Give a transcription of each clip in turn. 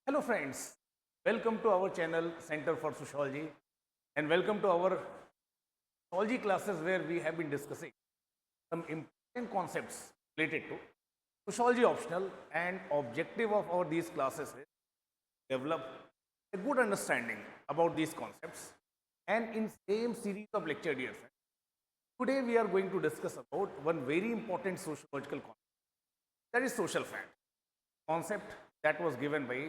Hello friends, welcome to our channel Center for Sociology and welcome to our sociology classes where we have been discussing some important concepts related to sociology optional and objective of our these classes is develop a good understanding about these concepts and in same series of lecture dear friends. Today we are going to discuss about one very important sociological concept that is social fact concept that was given by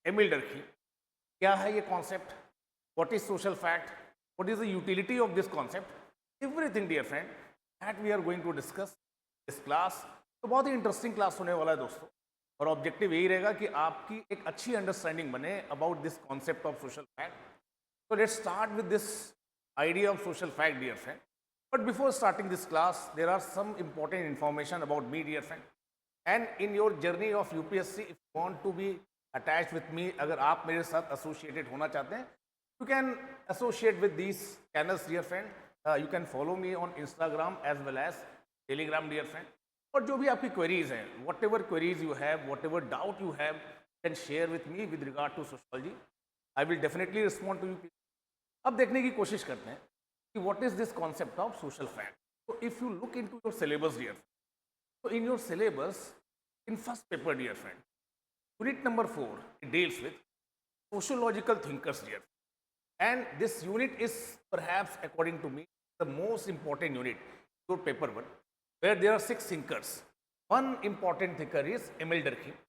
Emil Durkheim. क्या है ये concept what is social fact what is the utility of this concept everything dear friend that we are going to discuss this class तो बहुत ही interesting class होने वाला है दोस्तों और ऑब्जेक्टिव यही रहेगा कि आपकी एक अच्छी अंडरस्टैंडिंग बने about this concept of social fact so let's start with this idea of social fact, dear friend. But before starting this class, there are some important information about me, dear friend. And in your journey of UPSC, if you want to be attached with me, अगर आप मेरे साथ associated होना चाहते हैं, you can associate with these channels, dear friend. You can follow me on Instagram as well as Telegram, dear friend. और जो भी आपकी queries हैं, whatever queries you have, whatever doubt you have, you can share with me with regard to sociology. I will definitely respond to you. अब देखने की कोशिश करते हैं कि what is this concept of social fact तो if you look into your syllabus dear तो in your syllabus in first paper dear friend unit number 4 it deals with sociological thinkers dear and this unit is perhaps according to me the most important unit your paper 1 where there are 6 thinkers. One important thinker is Emil Durkheim.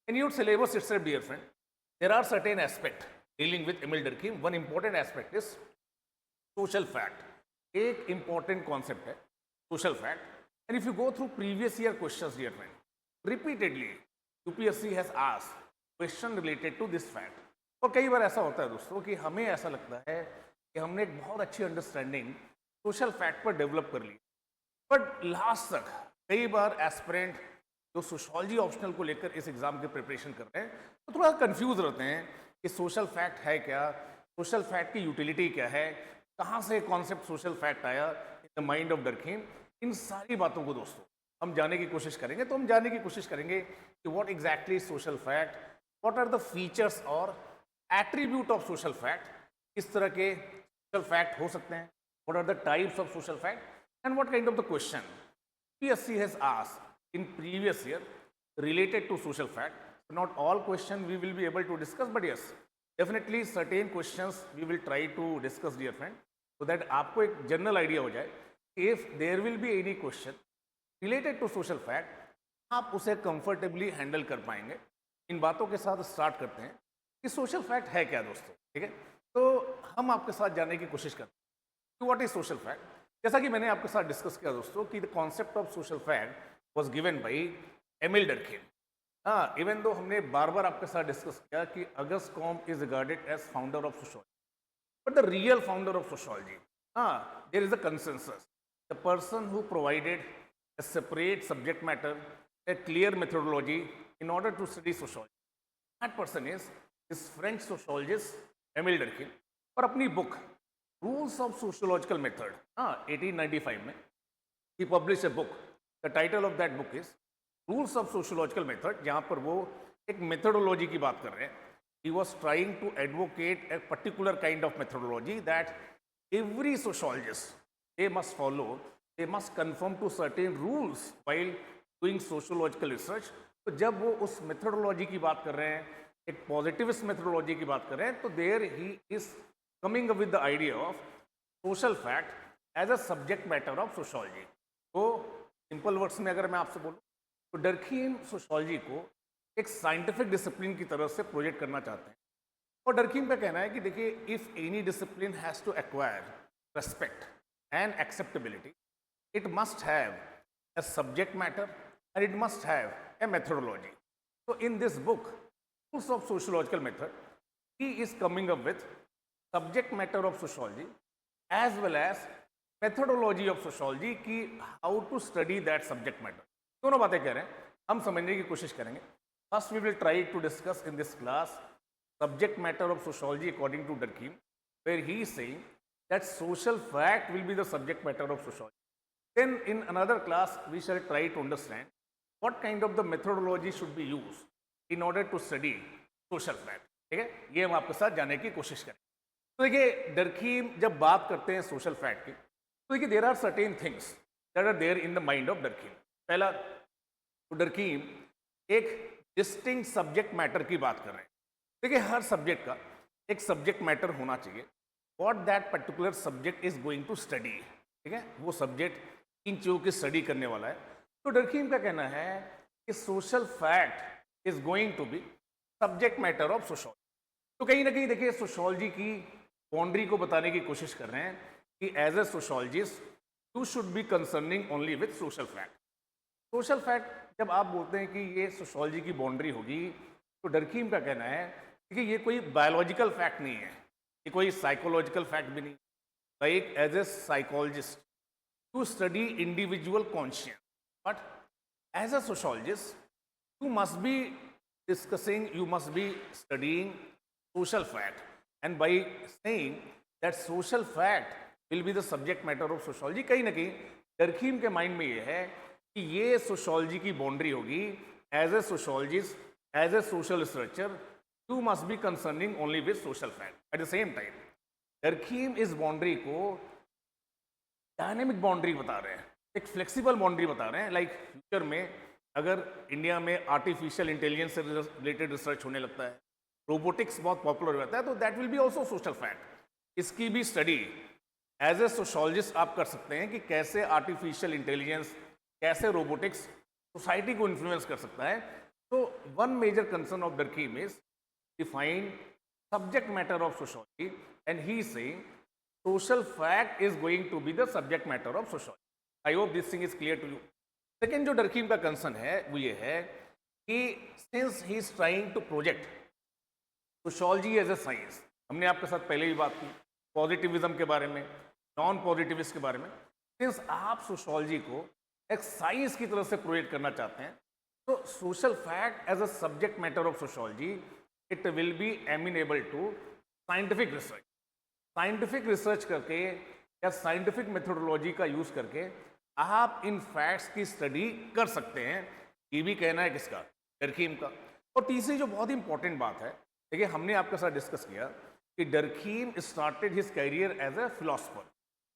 In your syllabus itself, dear friend, there are certain aspects dealing with Emil Durkheim. One important aspect is social fact. एक important concept है social fact. And if you go through previous year questions, dear friend, repeatedly UPSC has asked question related to this fact. और कई बार ऐसा होता है दोस्तों कि हमें ऐसा लगता है कि हमने एक बहुत अच्छी अंडरस्टैंडिंग सोशल फैक्ट पर डेवलप कर ली बट लास्ट तक कई बार एस्पिरेंट जो सोशोलॉजी ऑप्शनल को लेकर इस एग्जाम की प्रिपरेशन कर रहे हैं तो थोड़ा कंफ्यूज रहते हैं कि सोशल फैक्ट है क्या, सोशल फैक्ट की यूटिलिटी क्या है, कहाँ से कॉन्सेप्ट सोशल फैक्ट आया इन द माइंड ऑफ डरकीम. इन सारी बातों को दोस्तों हम जानने की कोशिश करेंगे. तो हम जानने की कोशिश करेंगे कि what exactly social fact, what are the features और एट्रीब्यूट ऑफ सोशल फैक्ट, किस तरह के सोशल फैक्ट हो सकते हैं, what are the types of social fact and what kind of the question PSC has asked in previous year related to social fact. So not all question we will be able to discuss, but yes, definitely certain questions we will try to discuss, dear friend, so that आपको एक general idea हो जाए. If there will be any question related to social fact, आप उसे comfortably handle कर पाएंगे. इन बातों के साथ start करते हैं कि social fact है क्या दोस्तों, ठीक है. तो हम आपके साथ जानने की कोशिश करते हैं कि what is social fact. जैसा कि मैंने आपके साथ डिस्कस किया दोस्तों कि the concept of social fact was given by Emile Durkheim. हाँ, इवन दो हमने बार बार आपके साथ डिस्कस किया कि August Comte is regarded as founder of sociology, but the real founder of sociology, हाँ, there is a consensus, the person who provided a separate subject matter, a clear methodology in order to study sociology. That person is this French sociologist Emile Durkheim. और अपनी book rules of sociological method, हाँ, 1895 में ही publish a book. The title of that book is rules of sociological method, जहाँ पर वो एक methodology की बात कर रहे हैं. He was trying to advocate a particular kind of methodology that every sociologist they must follow, they must confirm to certain rules while doing sociological research. तो जब वो उस मेथडोलॉजी की बात कर रहे हैं, एक पॉजिटिविस्ट मेथडोलॉजी की बात कर रहे हैं, तो there he is coming up with the idea of social fact as a subject matter of sociology. तो सिंपल वर्ड्स में अगर मैं आपसे बोलूँ तो डरकीम सोशोलॉजी को एक साइंटिफिक डिसिप्लिन की तरह से प्रोजेक्ट करना चाहते हैं. और डरकीम का कहना है कि देखिए, if any discipline has to acquire respect and acceptability, it must have a subject matter and it must have a methodology. So in this book, Rules of Sociological Method, he is coming up with subject matter of sociology as well as methodology of sociology कि how to study that subject matter. दोनों बातें कह रहे हैं, हम समझने की कोशिश करेंगे. First we will try to discuss in this class subject matter of sociology according to Durkheim, where he is saying that social fact will be the subject matter of sociology. Then in another class we shall try to understand what kind of the methodology should be used in order to study social fact. ठीक है, ये हम आपके साथ जानने की कोशिश करें। तो देखिए डरकीम जब बात करते हैं सोशल फैक्ट की, तो देखिए there are certain things that are there in the mind of Durkheim. पहला, तो डरकीम एक डिस्टिंक्ट सब्जेक्ट मैटर की बात कर रहे हैं। देखिए हर सब्जेक्ट का एक सब्जेक्ट मैटर होना चाहिए, what that particular subject is going to study. ठीक है, वो सब्जेक्ट इन चीज़ों की स्टडी करने वाला है। तो डरकीम का कहना है कि social fact is going to be subject matter of sociology. तो कहीं ना कहीं देखिए सोशोलॉजी की बाउंड्री को बताने की कोशिश कर रहे हैं कि as a sociologist you should be concerning only with social fact. Social fact जब आप बोलते हैं कि ये सोशोलॉजी की बाउंड्री होगी, तो डरकीम का कहना है कि ये कोई बायोलॉजिकल फैक्ट नहीं है, ये कोई साइकोलॉजिकल फैक्ट भी नहीं। Like as a psychologist to study individual conscious, but as a sociologist you must be discussing, you must be studying social fact, and by saying that social fact will be the subject matter of sociology, कहीं ना कहीं डरकीम के mind में ये है कि ये sociology की बाउंड्री होगी। As a sociologist, as a social researcher, you must be concerning only with social fact. At the same time Durkheim इस बाउंड्री को डायनेमिक बाउंड्री बता रहे हैं, एक फ्लेक्सिबल बाउंड्री बता रहे हैं। लाइक फ्यूचर में अगर इंडिया में आर्टिफिशियल इंटेलिजेंस से रिलेटेड रिसर्च होने लगता है, रोबोटिक्स बहुत पॉपुलर रहता है, तो that will be also social fact. इसकी भी स्टडी एज ए सोशोलॉजिस्ट आप कर सकते हैं कि कैसे आर्टिफिशियल इंटेलिजेंस, कैसे रोबोटिक्स सोसाइटी को इन्फ्लुएंस कर सकता है। तो one major concern of Durkheim is define subject matter of sociology, and he is saying social fact is going to be the subject matter of sociology. I hope this thing is clear to you. Second जो डरकीम का concern है वो ये है कि since he is trying to project sociology as a science, हमने आपके साथ पहले भी बात की पॉजिटिविज्म के बारे में, नॉन पॉजिटिविस्ट के बारे में। सिंस आप सोशोलॉजी को एक साइंस की तरह से प्रोजेक्ट करना चाहते हैं, तो social fact as a subject matter of sociology it will be amenable to scientific research. Scientific research करके या साइंटिफिक मेथोडोलॉजी का यूज़ करके आप इन फैक्ट्स की स्टडी कर सकते हैं। ये भी कहना है किसका? डरकीम का। और तीसरी जो बहुत इंपॉर्टेंट बात है, देखिए हमने आपके साथ डिस्कस किया कि Durkheim started his career as a philosopher,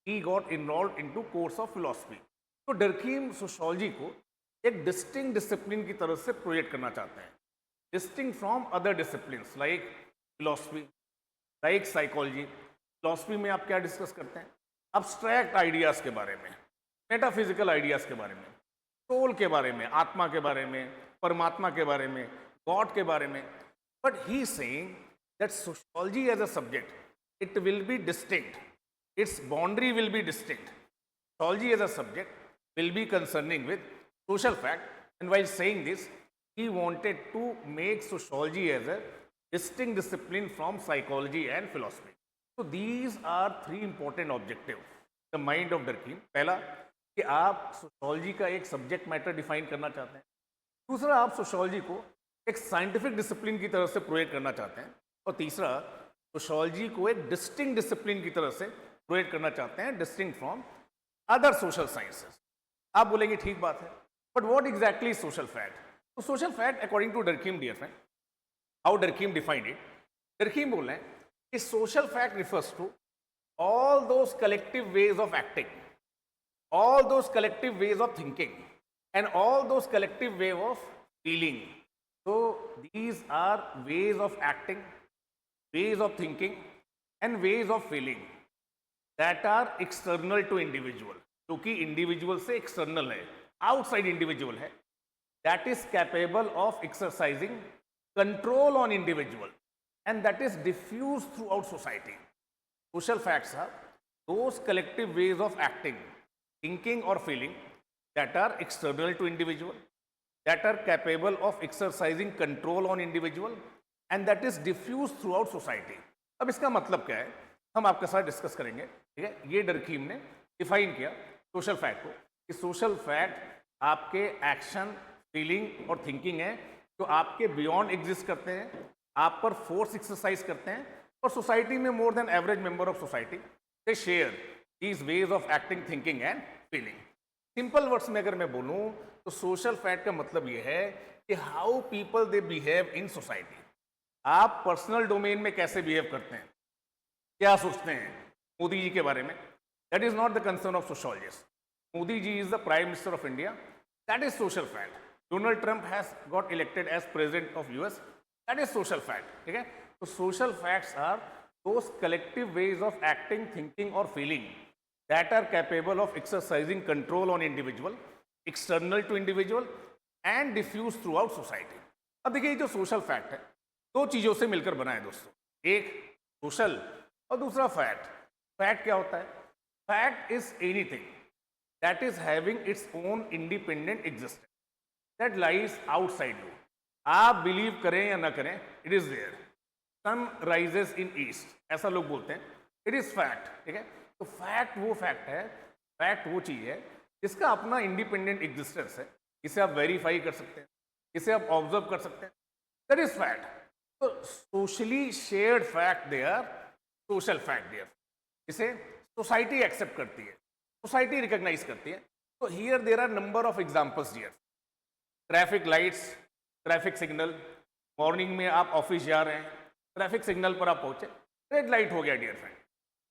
he got involve into course of philosophy. तो डरकीम सोशोलॉजी को एक डिस्टिंक्ट डिसिप्लिन की तरह से प्रोजेक्ट करना चाहते हैं, distinct from other disciplines like philosophy, like psychology. Philosophy में आप क्या डिस्कस करते हैं? अब्स्ट्रैक्ट आइडियाज़ के बारे में, मेटाफिजिकल आइडियाज़ के बारे में, सोल के बारे में, आत्मा के बारे में, परमात्मा के बारे में, गॉड के बारे में। But he saying that sociology as a subject it will be distinct, its boundary will be distinct. Sociology as a subject will be concerning with social fact, and while saying this he wanted to make sociology as a distinct discipline from psychology and philosophy. So these are three important objectives the mind of Durkheim. पहला कि आप sociology का एक subject matter define करना चाहते हैं, दूसरा आप सोशोलॉजी को एक साइंटिफिक डिसिप्लिन की तरह से प्रोजेक्ट करना चाहते हैं, और तीसरा सोशोलॉजी को एक डिस्टिंक्ट डिसिप्लिन की तरह से प्रोजेक्ट करना चाहते हैं, distinct from other social sciences. आप बोलेंगे ठीक बात है, but what exactly social fact? तो social fact according to Durkheim, dear friend, how Durkheim defined it, Durkheim बोल रहे हैं कि social fact refers to all those collective ways of acting, all those collective ways of thinking, and all those collective ways of feeling. So these are ways of acting, ways of thinking, and ways of feeling that are external to individual, जो कि individual से external है, outside individual है, that is capable of exercising control on individual, and that is diffused throughout society. Social facts are those collective ways of acting, thinking or feeling that are external to individual, that are capable of exercising control on individual, and that is diffused throughout society. अब इसका मतलब क्या है हम आपके साथ discuss करेंगे। ठीक है, ये डरकीम ने डिफाइन किया सोशल फैक्ट को कि सोशल फैक्ट आपके एक्शन, फीलिंग और थिंकिंग है जो आपके बियॉन्ड एग्जिस्ट करते हैं, आप पर फोर्स एक्सरसाइज करते हैं, और सोसाइटी में मोर than average member of society they share these veg of acting, thinking and feeling. Simple words में अगर मैं बोलूं तो सोशल फैक्ट का मतलब यह है कि how people they behave in society. आप पर्सनल डोमेन में कैसे बिहेव करते हैं, क्या सोचते हैं मोदी जी के बारे में, that is not the concern of sociologist. Modi ji is the prime minister of India, that is social fact. Donald Trump has got elected as president of US, that is social fact. ठीक है, तो social facts are those collective ways of acting, thinking और feeling that are capable of exercising control on individual, external to individual and diffuse throughout society. अब देखिए, ये जो social fact है दो चीजों से मिलकर बना है दोस्तों, एक सोशल और दूसरा फैक्ट. फैक्ट क्या होता है? Fact is anything that is having its own independent existence that lies outside you. आप बिलीव करें या ना करें, it is there. Sun rises in east, ऐसा लोग बोलते हैं, इट इज फैक्ट. ठीक है, तो फैक्ट वो फैक्ट है, फैक्ट वो चीज है जिसका अपना इंडिपेंडेंट एग्जिस्टेंस है, इसे आप वेरीफाई कर सकते हैं, इसे आप ऑब्जर्व कर सकते हैं, दैट इज फैक्ट. तो socially shared fact they are social fact there. इसे सोसाइटी एक्सेप्ट करती है, सोसाइटी रिकॉग्नाइज करती है. तो here there are number of examples dear. Traffic lights, traffic signal, morning में आप ऑफिस जा रहे हैं, ट्रैफिक सिग्नल पर आप पहुंचे, रेड लाइट हो गया डियर फ्रेंड.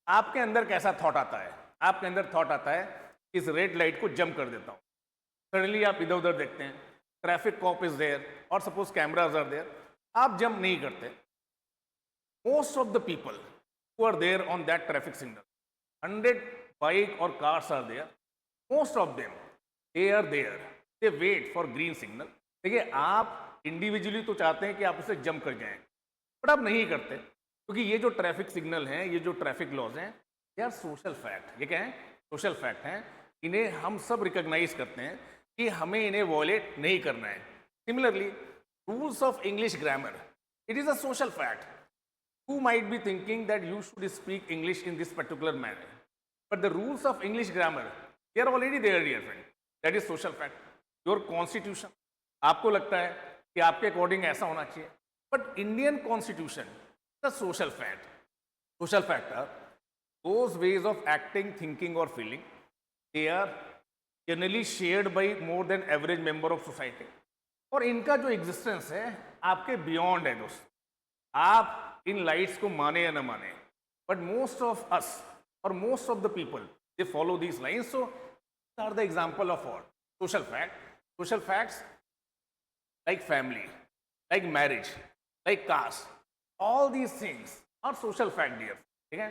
आपके अंदर कैसा थॉट आता है? आपके अंदर थॉट आता है कि इस रेड लाइट को जंप कर देता हूं. सडनली आप इधर उधर देखते हैं, ट्रैफिक कॉप इज देयर और सपोज कैमराज आर देयर, आप जंप नहीं करते. Most of the people who are there on that traffic signal, 100 bike और cars are there, most of them they are there, they wait for green signal. देखिए, आप individually तो चाहते हैं कि आप उसे जंप कर जाएं, बट आप नहीं करते क्योंकि ये जो ट्रैफिक सिग्नल हैं, ये जो ट्रैफिक लॉज हैं, ये आर सोशल फैक्ट. ये क्या है? सोशल फैक्ट हैं. इन्हें हम सब रिकॉग्नाइज करते हैं कि हमें इन्हें वॉयलेट नहीं करना है. Similarly, rules of English grammar, it is a social fact. You might be thinking that you should speak English in this particular manner, but the rules of English grammar they are already there dear friend, that is social fact. Your constitution, आपको लगता है कि आपके according ऐसा होना चाहिए, but Indian constitution the social fact. Social fact are those ways of acting, thinking or feeling. They are generally shared by more than average member of society. और इनका जो एग्जिस्टेंस है आपके बियॉन्ड है दोस्तों. आप इन लाइट्स को माने या ना माने, बट मोस्ट ऑफ अस और most of the people they follow these lines. So are the example of all social fact. Social facts like family, like marriage, like caste, all these things are social fact dear. ठीक है,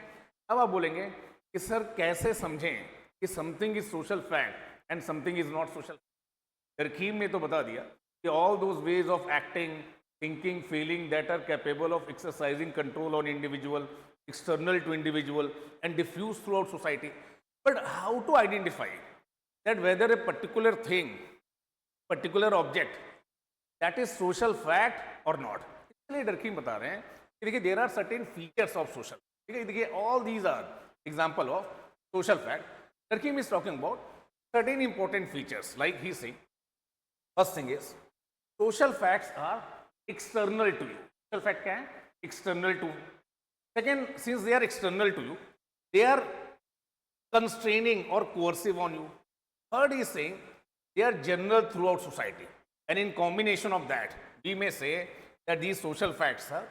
अब आप बोलेंगे कि sir कैसे समझें कि something is social fact and something is not social. तरकीब ने तो बता दिया कि all those ways of acting, thinking, feeling that are capable of exercising control on individual, external to individual and diffuse throughout society. But how to identify that whether a particular thing, particular object, that is social fact or not? इसलिए डरकीम बता रहे हैं कि देखिए there are certain features of social. ठीक है, देखिए all these are example of social fact. Durkheim is talking about certain important features like he saying. First thing is social facts are external to you. Social fact क्या है? External to. Second, since they are external to you, they are constraining or coercive on you. Third is saying they are general throughout society. And in combination of that, we may say that these social facts are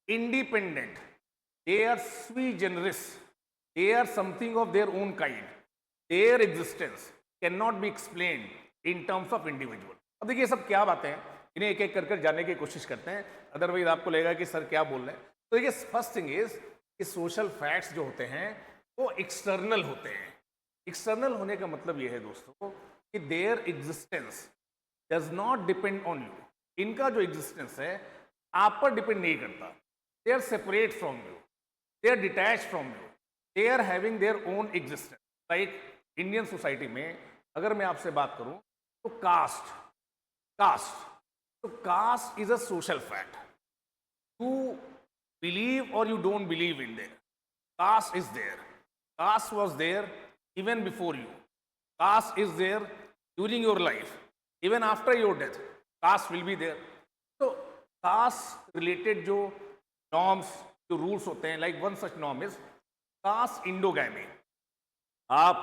independent. They are sui generis. They are something of their own kind. Their existence cannot be explained in terms of individual. अब देखिए सब क्या बातें हैं, इन्हें एक एक कर जानने की कोशिश करते हैं, अदरवाइज आपको लगेगा कि सर क्या बोल रहे हैं. तो देखिए फर्स्ट थिंग इज कि सोशल फैक्ट्स जो होते हैं वो एक्सटर्नल होते हैं. एक्सटर्नल होने का मतलब ये है दोस्तों कि their existence does not depend on you. इनका जो एग्जिस्टेंस है आप पर डिपेंड नहीं करता. They are separate from you, they are detach from you, they are having their own existence. Like Indian society में अगर मैं आपसे बात करूं तो caste is a social fact. To believe or you don't believe in there, caste is there. Caste was there even before you. Caste is there during your life. Even after your death, caste will be there. So caste related जो norms, जो rules होते हैं, like one such norm is caste endogamy. आप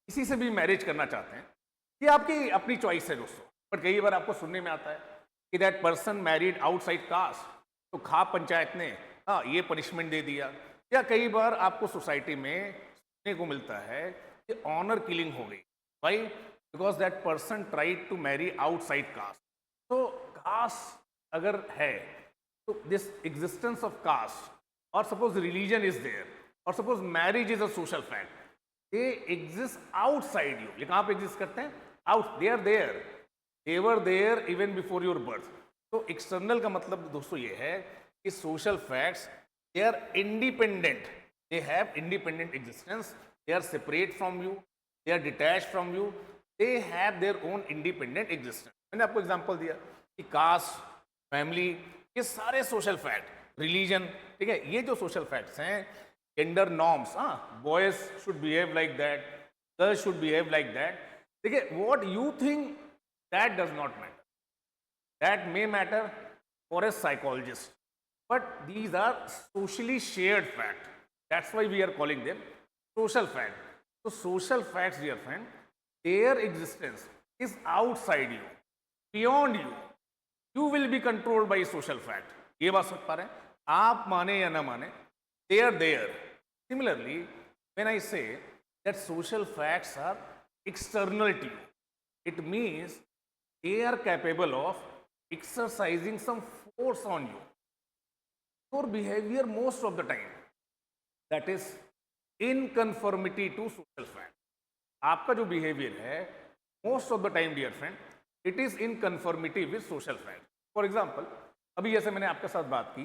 किसी से भी marriage करना चाहते हैं, ये आपकी अपनी चॉइस है दोस्तों, बट कई बार आपको सुनने में आता है कि that person married outside caste. तो खाप पंचायत ने हाँ ये पनिशमेंट दे दिया, या कई बार आपको सोसाइटी में सुनने को मिलता है कि ऑनर किलिंग हो गई। भाई because that person tried to marry outside caste. तो कास्ट अगर है तो दिस एग्जिस्टेंस ऑफ कास्ट, और सपोज रिलीजन इज देयर, और suppose marriage is a social fact, they exist outside you. ये कहाँ पे एग्जिस्ट करते हैं? Out, they are there, they were there even before your birth. तो एक्सटर्नल का मतलब दोस्तों ये है कि social facts they are independent, they have independent existence, they are separate from you, they are detach from you, they have their own independent existence. मैंने आपको example दिया कि कास्ट, फैमिली, ये सारे सोशल फैक्ट, रिलीजन, ठीक है, ये जो सोशल फैक्ट्स हैं, जेंडर नॉर्म्स, हाँ boys should behave like that, girls should behave like that, ठीक है, what you think that does not matter, that may matter for a psychologist, but these are socially shared fact. That's why we are calling them social fact. So social facts, dear friend, their existence is outside you, beyond you. You will be controlled by social fact. ये बात समझ पा रहे हैं? आप माने या ना माने, they are there. Similarly, when I say that social facts are external to you, it means they are capable of exercising some force on you. Your behavior most of the time, that is in conformity to social fact. आपका जो behavior है most of the time, dear friend, it is in conformity with social fact. For example, अभी जैसे मैंने आपके साथ बात की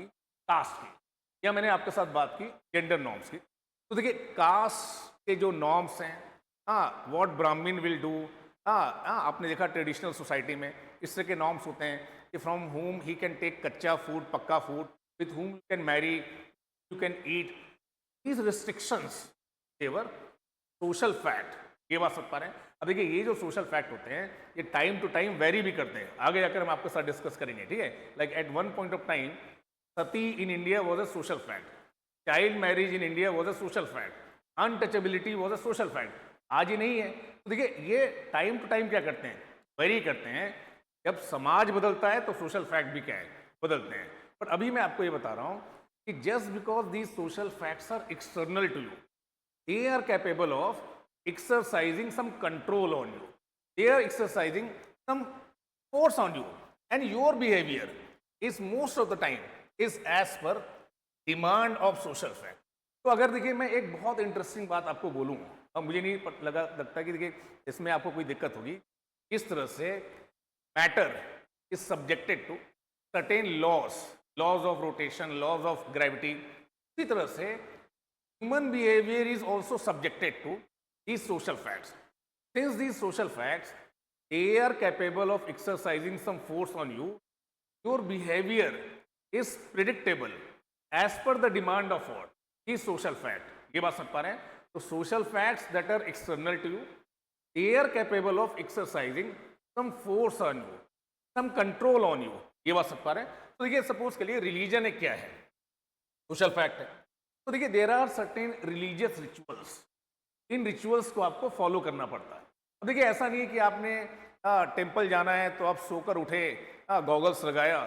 कास्ट की, या मैंने आपके साथ बात की जेंडर नॉर्म्स की, तो देखिए कास्ट के जो नॉर्म्स हैं, हाँ व्हाट ब्राह्मण विल डू, हाँ आपने देखा ट्रेडिशनल सोसाइटी में इस तरह के नॉर्म्स होते हैं कि from home he can take कच्चा फूड, पक्का food, with whom you can marry, you can eat. These restrictions, they were social fact. ये बात समझ पा रहे हैं? अब देखिए ये जो सोशल फैक्ट होते हैं ये टाइम टू टाइम वेरी भी करते हैं, आगे जाकर हम आपके साथ डिस्कस करेंगे, ठीक है। Like at one point of time sati in India was a social fact, child marriage in India was a social fact, untouchability was a social fact. आज ही नहीं है। तो देखिए ये टाइम टू टाइम क्या करते हैं, वेरी करते हैं। जब समाज बदलता है तो सोशल फैक्ट भी क्या है, बदलते हैं। पर अभी मैं आपको ये बता रहा हूं कि just because these social facts are external to you, they are capable of exercising some control on you, they are exercising some force on you, and your behavior is most of the time is as per demand of social fact. तो अगर देखिए मैं एक बहुत interesting बात आपको बोलूँ, अब मुझे नहीं लगता कि देखिए इसमें आपको कोई दिक्कत होगी, इस तरह से matter is subjected to certain laws of rotation, laws of gravity, इसी तरह से human behaviour is also subjected to these social facts. Since these social facts, they are capable of exercising some force on you, your behavior is predictable as per the demand of what? These social fact. ये बात समझ पा रहे हैं? तो social facts that are external to you, they are capable of exercising some force on you, some control on you. ये बात समझ पा रहे हैं? तो देखिए सपोज के लिए रिलीजन एक क्या है, सोशल फैक्ट है। तो देखिए there are certain religious rituals, इन रिचुअल्स को आपको फॉलो करना पड़ता है। अब देखिए ऐसा नहीं है कि आपने टेंपल जाना है तो आप सोकर उठे, गॉगल्स लगाया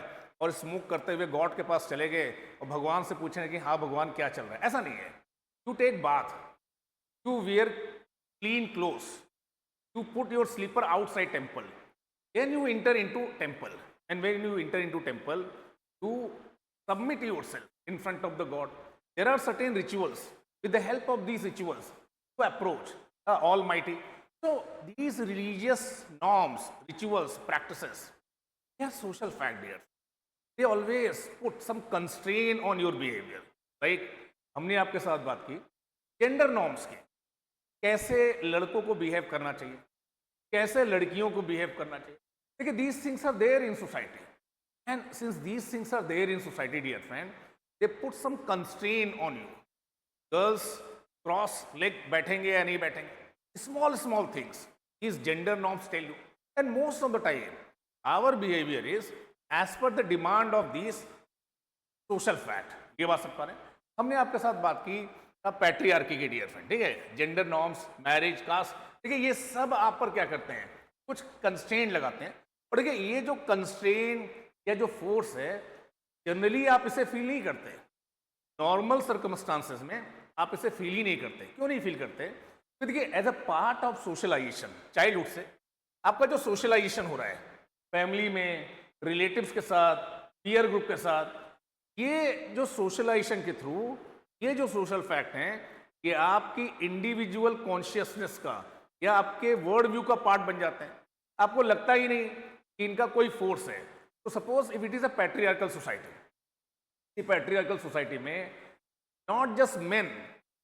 और स्मोक करते हुए गॉड के पास चले गए और भगवान से पूछें कि हाँ भगवान क्या चल रहा है, ऐसा नहीं है। To take bath, to wear clean clothes, to put your slipper outside temple, then you enter into temple, and when you enter into temple you submit yourself in front of the god. There are certain rituals, with the help of these rituals to approach the Almighty. So these religious norms, rituals, practices, they are social fact there. They always put some constraint on your behavior. Like हमने आपके साथ बात की gender norms की, कैसे लड़कों को behave करना चाहिए, कैसे लड़कियों को बिहेव करना चाहिए। देखिए these things are there in society, and since these things are there in society, dear friend, they put some constraint on you. Girls cross leg बैठेंगे या नहीं बैठेंगे, small small things is gender norms tell you, and most of the time our behaviour is as per the demand of this social fact. ये बात समझ पा रहे हैं? हमने आपके साथ बात की पैट्रियार्की की, डियर फ्रेंड, ठीक है, जेंडर नॉर्म्स, मैरिज, कास्ट, ठीक है, ये सब आप पर क्या करते हैं, कुछ कंस्ट्रेंट लगाते हैं। और देखिए ये जो कंस्ट्रेंट या जो फोर्स है जनरली आप इसे फील नहीं करते, नॉर्मल सर्कमस्टांसेस में आप इसे फील ही नहीं करते। क्यों नहीं फील करते? तो देखिए, as a part of socialisation, childhood से आपका जो सोशलाइजेशन हो रहा है फैमिली में, रिलेटिव्स के साथ, पीयर ग्रुप के साथ, ये जो सोशलाइजेशन के थ्रू ये जो सोशल फैक्ट हैं, ये आपकी इंडिविजुअल कॉन्शियसनेस का या आपके वर्ल्ड व्यू का पार्ट बन जाते हैं। आपको लगता ही नहीं कि इनका कोई फोर्स है। तो suppose if it is a patriarchal society, patriarchal society में not just men,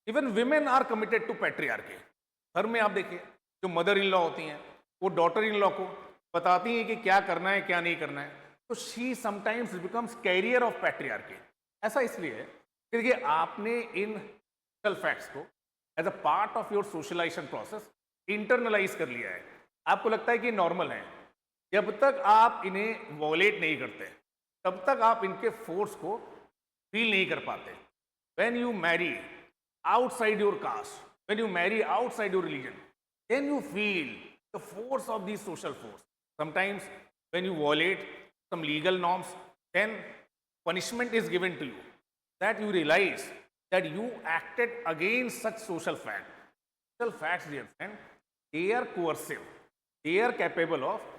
even women are committed to patriarchy. घर में आप देखिए, जो मदर इन लॉ होती हैं वो डॉटर इन लॉ को बताती हैं कि क्या करना है क्या नहीं करना है। तो she sometimes becomes carrier of patriarchy. ऐसा इसलिए है कि देखिए, आपने इन सोशल फैक्ट्स को as a part of your socialisation process internalise कर लिया है। आपको लगता है कि नॉर्मल है। जब तक आप इन्हें वॉलेट नहीं करते तब तक आप इनके फोर्स को फील नहीं कर पाते। When you Mary outside your caste, when you marry outside your religion, then you feel the force of these social force. Sometimes when you violate some legal norms, then punishment is given to you, that you realize that you acted against such social facts. Social facts, dear friend, they are coercive. They are capable of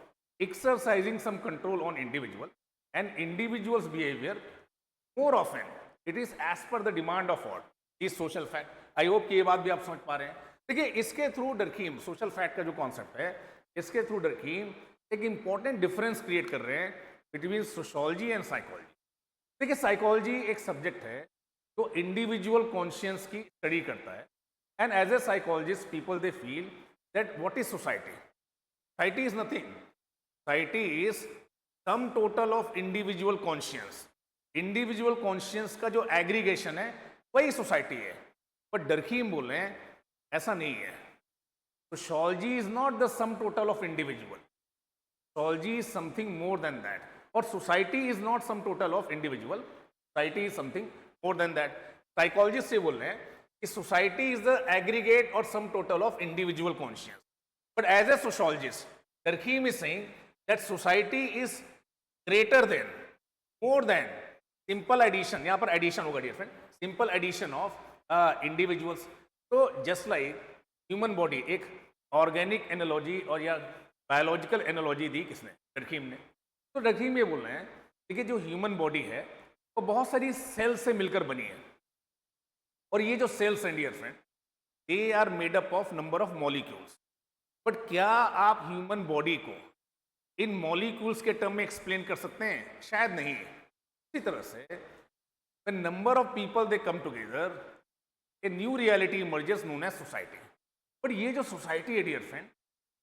exercising some control on individual, and individual's behavior more often it is as per the demand of what इस social fact. I hope कि ये बात भी आप समझ पा रहे हैं। देखिए, इसके थ्रू डरकीम, सोशल फैक्ट का जो कॉन्सेप्ट है, इसके थ्रू डरकीम एक इंपॉर्टेंट डिफरेंस क्रिएट कर रहे हैं बिटवीन सोशोलॉजी एंड साइकोलॉजी। देखिए, साइकोलॉजी एक सब्जेक्ट है जो इंडिविजुअल कॉन्शियस की स्टडी करता है, and as a psychologist people they feel that what is society. Society is nothing, society is sum total of individual conscious. Individual conscious का जो aggregation है वही सोसाइटी है। बट डरकीम बोल रहे हैं ऐसा नहीं है। Sociology is not the sum total of individual, sociology is something more than that, और society is not sum total of individual, society is something more than that. Psychologist से बोल रहे हैं कि सोसाइटी इज द एग्रीगेट और sum total of individual conscious. But as a sociologist Durkheim is saying that society is greater than, more than simple addition, यहां पर addition होगा dear friend, simple addition of individuals. तो just like human body, एक organic analogy और या biological analogy दी किसने? डरकीम ने। तो डरकीम ये बोल रहे हैं देखिए, जो ह्यूमन बॉडी है वो बहुत सारी सेल से मिलकर बनी है, और ये जो सेल्स हैं dear friend, they are made up of number of molecules. But क्या आप ह्यूमन बॉडी को इन मॉलिक्यूल्स के टर्म में एक्सप्लेन कर सकते हैं? शायद नहीं। इसी तरह से when number of people they come together, a new reality emerges known as society. But ये जो society है dear friend,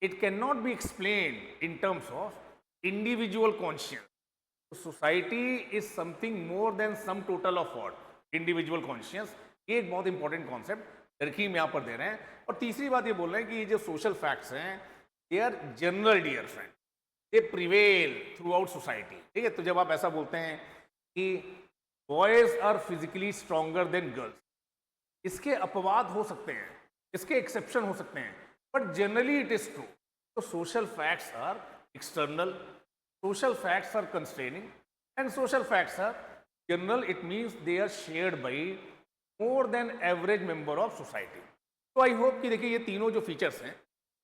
it cannot be explained in terms of individual conscience. So society is something more than sum total of what? Individual conscience. ये एक बहुत important concept डरकीम यहाँ पर दे रहे हैं। और तीसरी बात ये बोल रहे हैं कि ये जो सोशल फैक्ट्स हैं they are general dear friend, they prevail throughout society. ठीक है, तो जब आप ऐसा बोलते हैं कि boys are physically stronger than girls, इसके अपवाद हो सकते हैं, इसके एक्सेप्शन हो सकते हैं, but generally it is true. तो social facts are external, social facts are constraining, and social facts are general. It means they are shared by more than average member of society. तो I hope कि देखिए, ये तीनों जो features हैं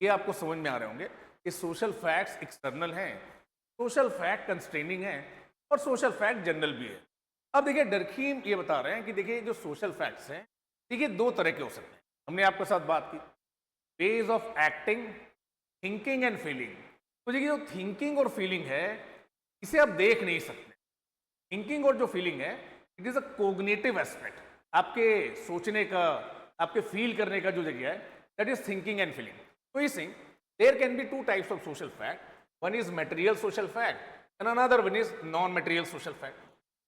ये आपको समझ में आ रहे होंगे कि सोशल फैक्ट्स एक्सटर्नल हैं, सोशल फैक्ट कंस्ट्रेनिंग है, और सोशल फैक्ट जनरल भी है। अब देखिए, डरकीम ये बता रहे हैं कि देखिए, जो सोशल फैक्ट्स हैं देखिए दो तरह के हो सकते हैं। हमने आपके साथ बात की veg of acting, thinking and feeling. तो देखिए, जो थिंकिंग और फीलिंग है इसे आप देख नहीं सकते। थिंकिंग और जो फीलिंग है it is a cognitive aspect, आपके सोचने का, आपके फील करने का जो जगह है, that is thinking and feeling. तो इस thing there can be two types of social fact, one is material social fact and another one is non material social fact.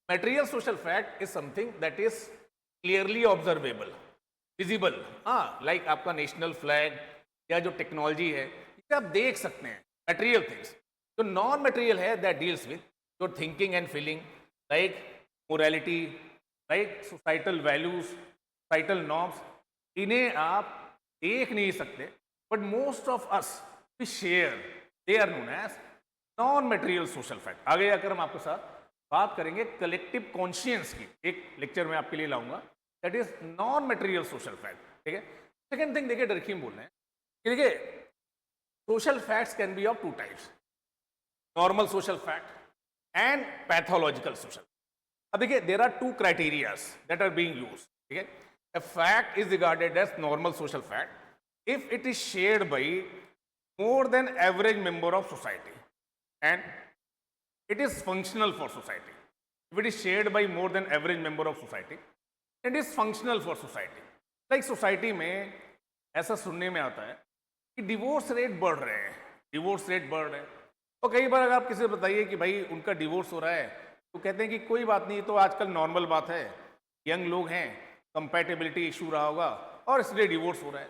Material social fact is something that is clearly observable, visible, like आपका national flag या जो technology है इसे आप देख सकते हैं, material things. जो नॉन मटेरियल है that deals with your thinking and feeling, like morality, like societal values, societal norms, इन्हें आप देख नहीं सकते, but most of us we share, they are known as non material social fact. आगे जाकर हम आपके साथ बात करेंगे कलेक्टिव कॉन्शियंस की, एक लेक्चर में आपके लिए लाऊंगा, that is non material social fact, ठीक है। सेकेंड थिंग देखिए डरकीम बोल रहे हैं कि देखिए social facts can be of two types, normal social fact and pathological social. अब देखिए there are two criterias that are being used, ठीक है। A fact is regarded as normal social fact if it is shared by more than average member of society and it is functional for society. If it is shared by more than average member of society, it is functional for society. Like society में ऐसा सुनने में आता है कि divorce rate बढ़ रहे हैं, डिवोर्स रेट बढ़ रहे हैं, और कई बार अगर आप किसी से बताइए कि भाई उनका डिवोर्स हो रहा है तो कहते हैं कि कोई बात नहीं, तो आजकल नॉर्मल बात है, यंग लोग हैं, कंपैटिबिलिटी इशू रहा होगा और इसलिए डिवोर्स हो रहा है।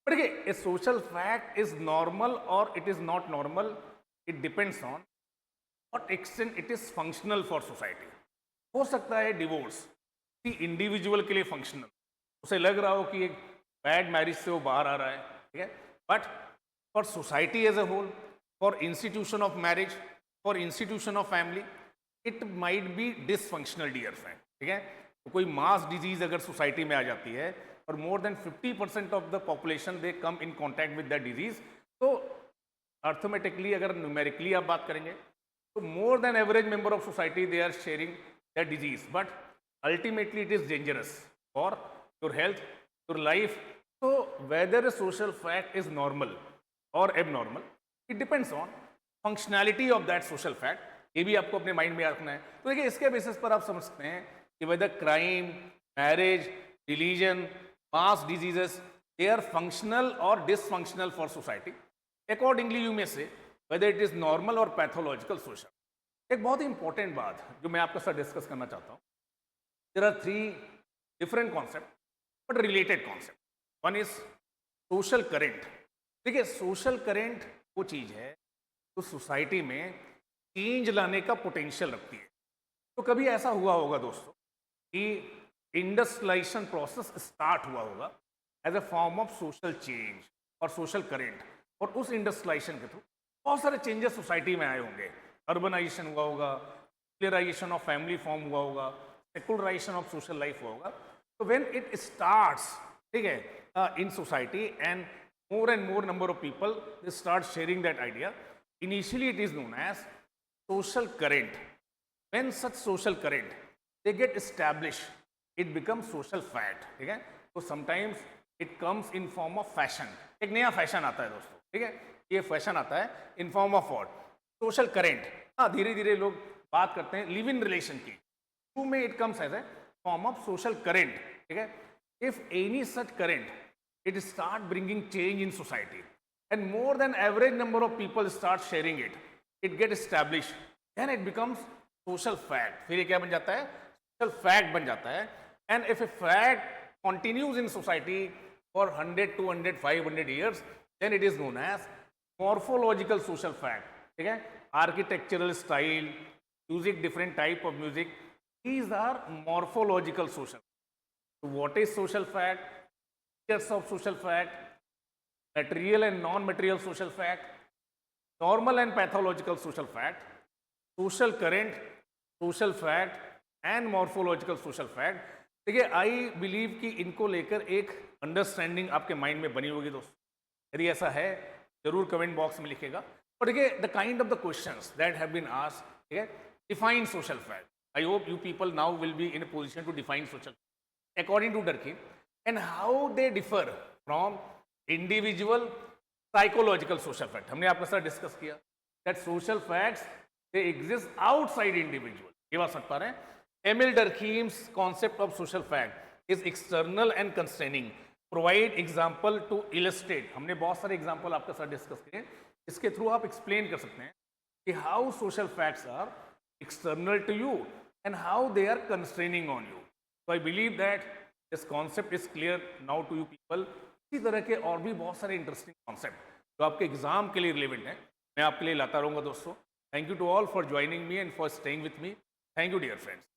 पर देखिए ए सोशल फैक्ट इज नॉर्मल और it is not normal, it depends on what extent it is functional for society. हो सकता है डिवोर्स किसी इंडिविजुअल के लिए फंक्शनल, उसे लग रहा हो कि एक बैड मैरिज से वो बाहर आ रहा है, ठीक है, but for society as a whole, for institution of marriage, for institution of family, it might be dysfunctional dear friend, ठीक है। तो कोई मास डिजीज अगर सोसाइटी में आ जाती है और more than 50% of the population they come in contact with that disease, तो अर्थमेटिकली अगर न्यूमेरिकली आप बात करेंगे तो more than average member of society they are sharing that disease, but ultimately it is dangerous for your health, your life. तो whether a social fact is normal और abnormal, it depends on functionality of that social fact. ये भी आपको अपने mind में रखना है। तो देखिए इसके बेसिस पर आप समझ सकते हैं कि whether crime, marriage, religion, mass diseases, they are functional or dysfunctional for society. Accordingly, you may say whether it is normal or pathological social. एक बहुत ही इंपॉर्टेंट बात जो मैं आपके साथ डिस्कस करना चाहता हूँ, there are three different concepts but related concepts. One is social current. देखिए सोशल करंट वो चीज़ है जो सोसाइटी में चेंज लाने का पोटेंशियल रखती है। तो कभी ऐसा हुआ होगा दोस्तों कि इंडस्ट्रियलाइजेशन प्रोसेस स्टार्ट हुआ होगा as a form of social change और सोशल करेंट, और उस इंडस्ट्रियलाइजेशन के थ्रू बहुत सारे चेंजेस सोसाइटी में आए होंगे। अर्बनाइजेशन हुआ होगा, क्लियराइजेशन ऑफ फैमिली फॉर्म हुआ होगा, सेकुलराइजेशन ऑफ सोशल लाइफ हुआ होगा। तो व्हेन इट स्टार्ट्स, ठीक है, in society and more number of people they start sharing that idea, initially it is known as social current. When such social current they get established, it becomes social fact, ठीक है। तो sometimes it comes in form of fashion, एक नया fashion आता है दोस्तों, ठीक है। ये फैशन आता है in form of what? Social current। हाँ, धीरे धीरे लोग बात करते हैं लिव इन रिलेशन की, थ्रू में it comes as a form of social current, ठीक है। If any such current it start bringing change in society and more than average number of people start sharing it, it get established, then it becomes social fact. फिर ये क्या बन जाता है? Social fact बन जाता है। And if a fact continues in society for 100, 200, 500 years, then it is known as morphological social fact, ठीक है। Architectural style, music, different type of music, these are morphological social. तो what is social fact? Features of social fact, material and non material social fact, normal and pathological social fact, social current, social fact and morphological social fact. देखिए I believe कि इनको लेकर एक understanding आपके mind में बनी होगी दोस्तों। यदि ऐसा है जरूर कमेंट बॉक्स में लिखेगा। और देखिए the kind of the questions that have been asked, ठीक है, define social fact. I hope you people now will be in a position to define social according to Durkheim and how they differ from individual psychological social fact. हमने आपके साथ discuss किया that social facts they exist outside individual। ये बात समझ पा रहे हैं? Emil Durkheim's concept of social fact is external and constraining, provide example to illustrate। हमने बहुत सारे एग्जाम्पल आपके साथ डिस्कस किए, इसके थ्रू आप एक्सप्लेन कर सकते हैं कि how social facts are external to you and how they are constraining on you. तो I believe that this concept is clear now to you people. इसी तरह के और भी बहुत सारे इंटरेस्टिंग कॉन्सेप्ट जो आपके एग्जाम के लिए रिलेवेंट हैं, मैं आपके लिए लाता रहूँगा दोस्तों। Thank you to all for joining me and for staying with me. Thank you, dear friends.